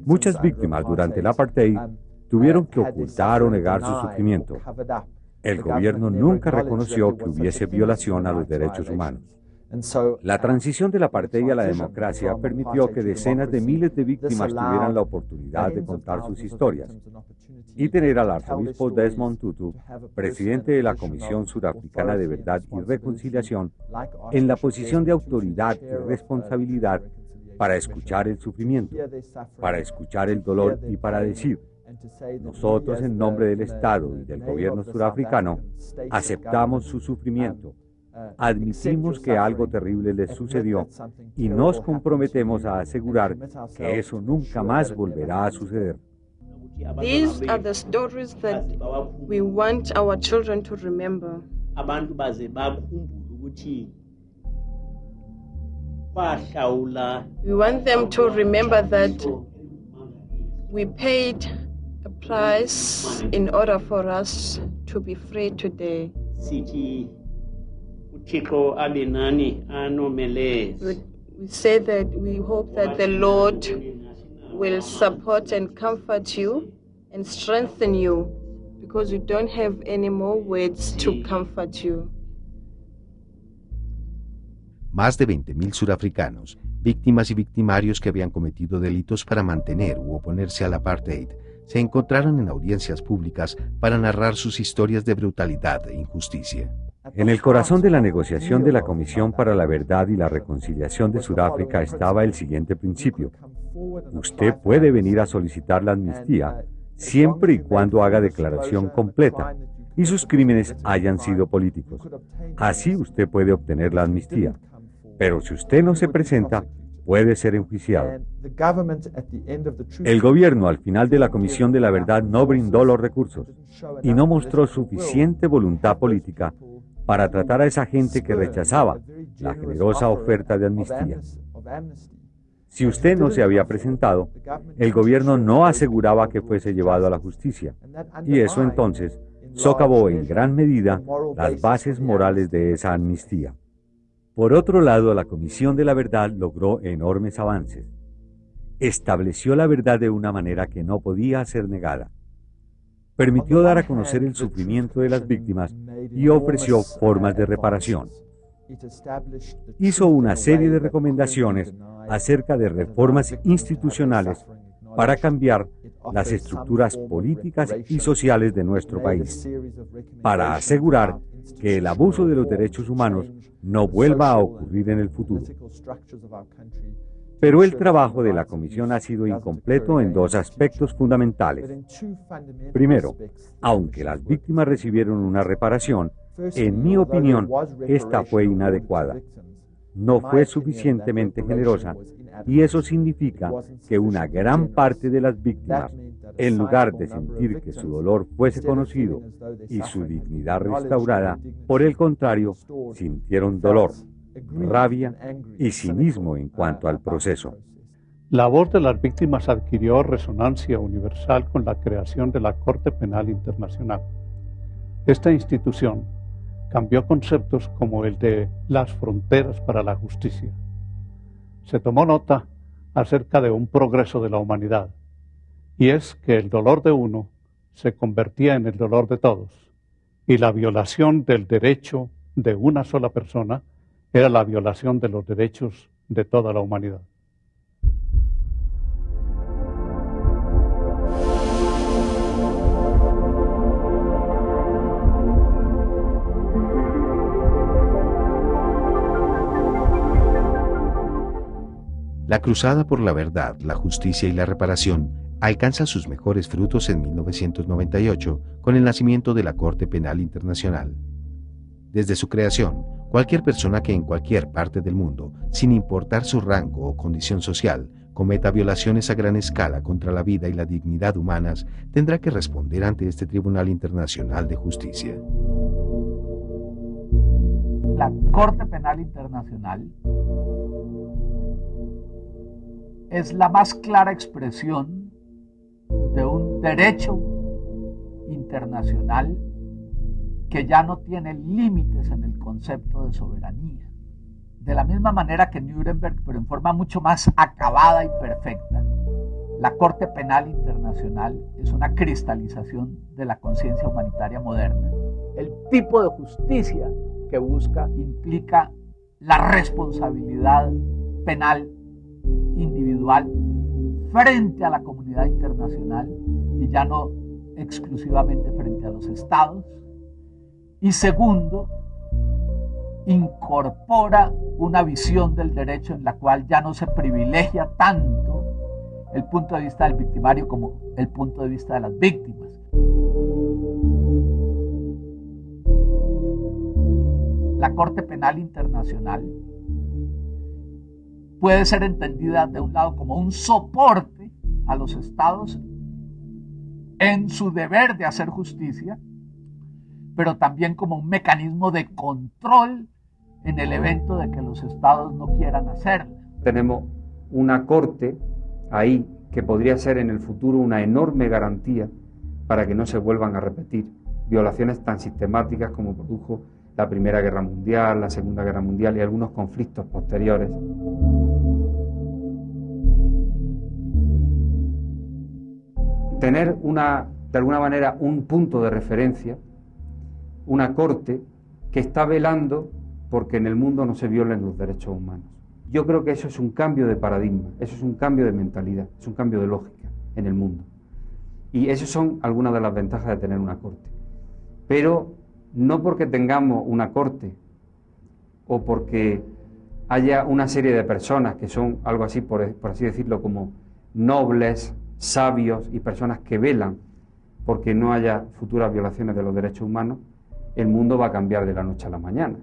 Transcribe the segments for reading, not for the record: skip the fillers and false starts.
Muchas víctimas durante el apartheid tuvieron que ocultar o negar su sufrimiento. El gobierno nunca reconoció que hubiese violación a los derechos humanos. La transición del apartheid a la democracia permitió que decenas de miles de víctimas tuvieran la oportunidad de contar sus historias y tener al arzobispo Desmond Tutu, presidente de la Comisión Surafricana de Verdad y Reconciliación, en la posición de autoridad y responsabilidad para escuchar el sufrimiento, para escuchar el dolor y para decir: nosotros, en nombre del Estado y del gobierno surafricano, aceptamos su sufrimiento, admitimos que algo terrible les sucedió y nos comprometemos a asegurar que eso nunca más volverá a suceder. These are the stories that we want our children to remember. We want them to remember that we paid a price in order for us to be free today. We say that we hope that the Lord will support and comfort you and strengthen you, because we don't have any more words to comfort you. Más de 20.000 surafricanos, víctimas y victimarios que habían cometido delitos para mantener u oponerse al apartheid, se encontraron en audiencias públicas para narrar sus historias de brutalidad e injusticia. En el corazón de la negociación de la Comisión para la Verdad y la Reconciliación de Sudáfrica estaba el siguiente principio: usted puede venir a solicitar la amnistía siempre y cuando haga declaración completa y sus crímenes hayan sido políticos. Así usted puede obtener la amnistía, pero si usted no se presenta, puede ser enjuiciado. El gobierno, al final de la Comisión de la Verdad, no brindó los recursos y no mostró suficiente voluntad política para tratar a esa gente que rechazaba la generosa oferta de amnistía. Si usted no se había presentado, el gobierno no aseguraba que fuese llevado a la justicia, y eso entonces socavó en gran medida las bases morales de esa amnistía. Por otro lado, la Comisión de la Verdad logró enormes avances. Estableció la verdad de una manera que no podía ser negada. Permitió dar a conocer el sufrimiento de las víctimas y ofreció formas de reparación. Hizo una serie de recomendaciones acerca de reformas institucionales para cambiar las estructuras políticas y sociales de nuestro país, para asegurar que el abuso de los derechos humanos no vuelva a ocurrir en el futuro. Pero el trabajo de la Comisión ha sido incompleto en dos aspectos fundamentales. Primero, aunque las víctimas recibieron una reparación, en mi opinión, esta fue inadecuada. No fue suficientemente generosa, y eso significa que una gran parte de las víctimas, en lugar de sentir que su dolor fuese conocido y su dignidad restaurada, por el contrario, sintieron dolor, rabia y cinismo en cuanto al proceso. La voz de las víctimas adquirió resonancia universal con la creación de la Corte Penal Internacional. Esta institución cambió conceptos como el de las fronteras para la justicia. Se tomó nota acerca de un progreso de la humanidad, y es que el dolor de uno se convertía en el dolor de todos, y la violación del derecho de una sola persona era la violación de los derechos de toda la humanidad. La cruzada por la verdad, la justicia y la reparación alcanza sus mejores frutos en 1998 con el nacimiento de la Corte Penal Internacional. Desde su creación, cualquier persona que en cualquier parte del mundo, sin importar su rango o condición social, cometa violaciones a gran escala contra la vida y la dignidad humanas, tendrá que responder ante este Tribunal Internacional de Justicia. La Corte Penal Internacional es la más clara expresión de un derecho internacional que ya no tiene límites en el concepto de soberanía. De la misma manera que Nuremberg, pero en forma mucho más acabada y perfecta, La Corte Penal Internacional es una cristalización de la conciencia humanitaria moderna. El tipo de justicia que busca implica la responsabilidad penal individual frente a la comunidad internacional y ya no exclusivamente frente a los estados. Y segundo, incorpora una visión del derecho en la cual ya no se privilegia tanto el punto de vista del victimario como el punto de vista de las víctimas. La Corte Penal Internacional puede ser entendida de un lado como un soporte a los estados en su deber de hacer justicia, pero también como un mecanismo de control en el evento de que los estados no quieran hacerla. Tenemos una corte ahí que podría ser en el futuro una enorme garantía para que no se vuelvan a repetir violaciones tan sistemáticas como produjo la Primera Guerra Mundial, la Segunda Guerra Mundial y algunos conflictos posteriores. Tener de alguna manera un punto de referencia, una corte que está velando porque en el mundo no se violen los derechos humanos. Yo creo que eso es un cambio de paradigma, eso es un cambio de mentalidad, es un cambio de lógica en el mundo. Y esas son algunas de las ventajas de tener una corte. Pero no porque tengamos una corte o porque haya una serie de personas que son algo así, por así decirlo, como nobles, sabios y personas que velan porque no haya futuras violaciones de los derechos humanos, el mundo va a cambiar de la noche a la mañana.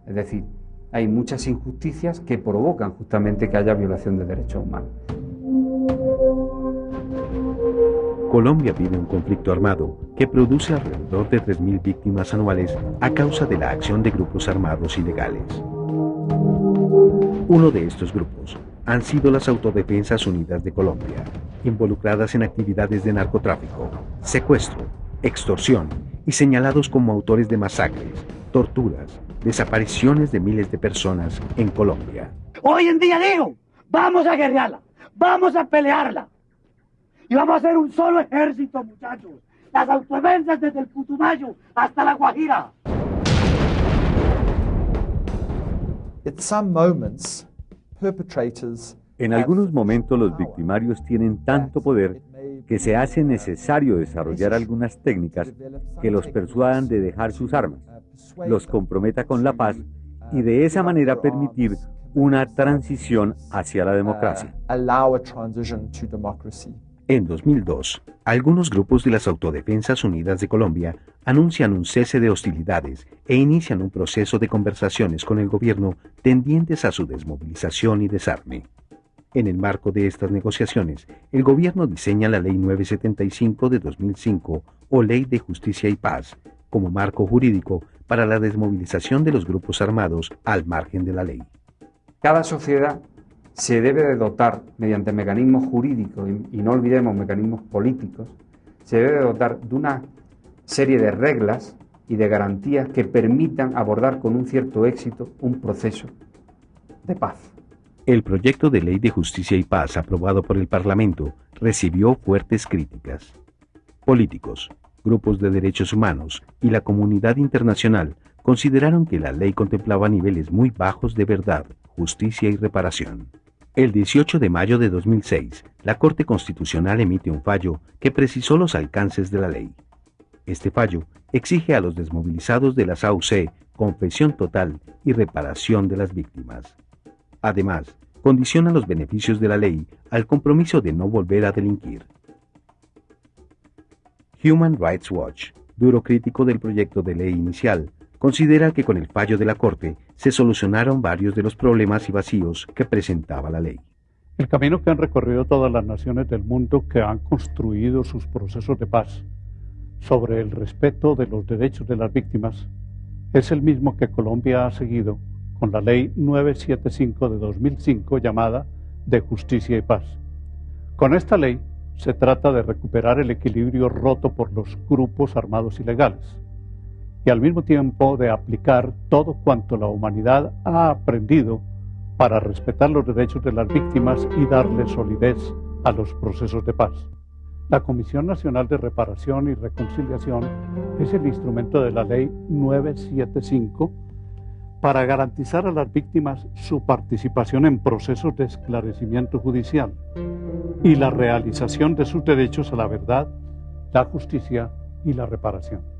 Es decir, hay muchas injusticias que provocan justamente que haya violación de derechos humanos. Colombia vive un conflicto armado que produce alrededor de 3.000 víctimas anuales a causa de la acción de grupos armados ilegales. Uno de estos grupos han sido las Autodefensas Unidas de Colombia, involucradas en actividades de narcotráfico, secuestro, extorsión y señalados como autores de masacres, torturas, desapariciones de miles de personas en Colombia. Hoy en día digo, vamos a guerrearla, vamos a pelearla. Y vamos a hacer un solo ejército, muchachos. Las autodefensas desde el Putumayo hasta la Guajira. En algunos momentos los victimarios tienen tanto poder que se hace necesario desarrollar algunas técnicas que los persuadan de dejar sus armas, los comprometa con la paz y de esa manera permitir una transición hacia la democracia. En 2002, algunos grupos de las Autodefensas Unidas de Colombia anuncian un cese de hostilidades e inician un proceso de conversaciones con el gobierno tendientes a su desmovilización y desarme. En el marco de estas negociaciones, el gobierno diseña la Ley 975 de 2005 o Ley de Justicia y Paz como marco jurídico para la desmovilización de los grupos armados al margen de la ley. Cada sociedad se debe de dotar mediante mecanismos jurídicos y no olvidemos mecanismos políticos, se debe de dotar de una serie de reglas y de garantías que permitan abordar con un cierto éxito un proceso de paz. El proyecto de Ley de Justicia y Paz aprobado por el Parlamento recibió fuertes críticas. Políticos, grupos de derechos humanos y la comunidad internacional consideraron que la ley contemplaba niveles muy bajos de verdad, justicia y reparación. El 18 de mayo de 2006, la Corte Constitucional emite un fallo que precisó los alcances de la ley. Este fallo exige a los desmovilizados de las AUC confesión total y reparación de las víctimas. Además, condiciona los beneficios de la ley al compromiso de no volver a delinquir. Human Rights Watch, duro crítico del proyecto de ley inicial, considera que con el fallo de la Corte se solucionaron varios de los problemas y vacíos que presentaba la ley. El camino que han recorrido todas las naciones del mundo que han construido sus procesos de paz sobre el respeto de los derechos de las víctimas es el mismo que Colombia ha seguido con la Ley 975 de 2005 llamada de Justicia y Paz. Con esta ley se trata de recuperar el equilibrio roto por los grupos armados ilegales y al mismo tiempo de aplicar todo cuanto la humanidad ha aprendido para respetar los derechos de las víctimas y darle solidez a los procesos de paz. La Comisión Nacional de Reparación y Reconciliación es el instrumento de la Ley 975 para garantizar a las víctimas su participación en procesos de esclarecimiento judicial y la realización de sus derechos a la verdad, la justicia y la reparación.